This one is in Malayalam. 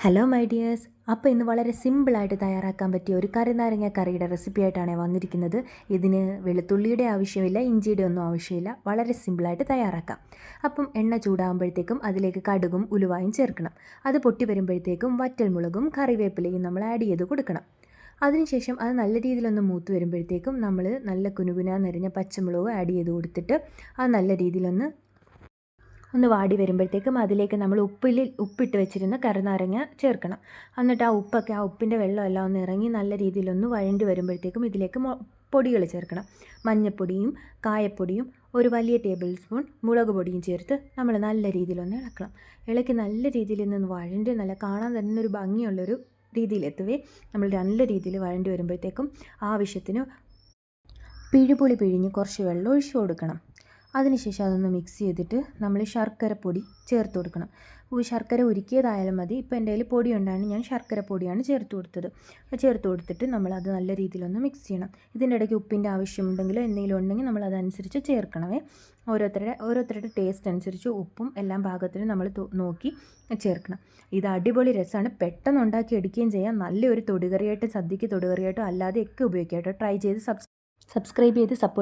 Hello my dears. അപ്പോൾ ഇന്ന് വളരെ സിമ്പിളായിട്ട് തയ്യാറാക്കാൻ പറ്റിയ ഒരു കറിനാരങ്ങ കറിയുടെ റെസിപ്പി ആയിട്ടാണ് വന്നിരിക്കുന്നത്. ഇതിന് വെളുത്തുള്ളിയുടെ ആവശ്യമില്ല, ഇഞ്ചിയുടെ ഒന്നും ആവശ്യമില്ല. വളരെ സിമ്പിളായിട്ട് തയ്യാറാക്കാം. അപ്പം എണ്ണ ചൂടാകുമ്പോഴത്തേക്കും അതിലേക്ക് കടുകും ഉലുവായും ചേർക്കണം. അത് പൊട്ടി വരുമ്പോഴത്തേക്കും വറ്റൽമുളകും കറിവേപ്പിലയും നമ്മൾ ആഡ് ചെയ്ത് കൊടുക്കണം. അതിനുശേഷം അത് നല്ല രീതിയിലൊന്ന് മൂത്ത് വരുമ്പോഴത്തേക്കും നമ്മൾ നല്ല കുനുകുനാ നിറഞ്ഞ പച്ചമുളക് ആഡ് ചെയ്ത് കൊടുത്തിട്ട് അത് നല്ല രീതിയിലൊന്ന് വാടി വരുമ്പോഴത്തേക്കും അതിലേക്ക് നമ്മൾ ഉപ്പിട്ട് വെച്ചിരുന്ന കറുനാരങ്ങ ചേർക്കണം. എന്നിട്ട് ആ ഉപ്പിൻ്റെ വെള്ളമെല്ലാം ഒന്ന് ഇറങ്ങി നല്ല രീതിയിലൊന്ന് വഴണ്ടി വരുമ്പോഴത്തേക്കും ഇതിലേക്ക് പൊടികൾ ചേർക്കണം. മഞ്ഞൾപ്പൊടിയും കായപ്പൊടിയും ഒരു വലിയ ടേബിൾ സ്പൂൺ മുളക് പൊടിയും ചേർത്ത് നമ്മൾ നല്ല രീതിയിലൊന്ന് ഇളക്കണം. ഇളക്കി നല്ല രീതിയിൽ നിന്ന് വഴണ്ടി നല്ല കാണാൻ തന്നെ ഒരു ഭംഗിയുള്ളൊരു രീതിയിലെത്തുവേ നമ്മൾ നല്ല രീതിയിൽ വഴണ്ടി വരുമ്പോഴത്തേക്കും ആവശ്യത്തിന് പിഴുപുളി പിഴിഞ്ഞ് കുറച്ച് വെള്ളം ഒഴിച്ചു കൊടുക്കണം. അതിനുശേഷം അതൊന്ന് മിക്സ് ചെയ്തിട്ട് നമ്മൾ ശർക്കരപ്പൊടി ചേർത്ത് കൊടുക്കണം. ശർക്കര ഉരുക്കിയതായാലും മതി. ഇപ്പോൾ എൻ്റെ കയ്യിൽ പൊടി ഉണ്ടാണ്, ഞാൻ ശർക്കര പൊടിയാണ് ചേർത്ത് കൊടുത്തിട്ട് നമ്മളത് നല്ല രീതിയിലൊന്ന് മിക്സ് ചെയ്യണം. ഇതിൻ്റെ ഇടയ്ക്ക് ഉപ്പിൻ്റെ ആവശ്യമുണ്ടെങ്കിലോ എന്തെങ്കിലും ഉണ്ടെങ്കിൽ നമ്മൾ അതനുസരിച്ച് ചേർക്കണമേ. ഓരോരുത്തരുടെ ടേസ്റ്റ് അനുസരിച്ച് ഉപ്പും എല്ലാം പാകത്തിന് നമ്മൾ നോക്കി ചേർക്കണം. ഇത് അടിപൊളി രസമാണ്, പെട്ടെന്ന് ഉണ്ടാക്കി എടുക്കുകയും ചെയ്യാം. നല്ലൊരു തൊടുകറിയായിട്ട്, സദ്യക്ക് തൊടുകറിയായിട്ടോ അല്ലാതെയൊക്കെ ഉപയോഗിക്കാം കേട്ടോ. ട്രൈ ചെയ്ത് സബ്സ്ക്രൈബ് ചെയ്ത് സപ്പോർട്ട്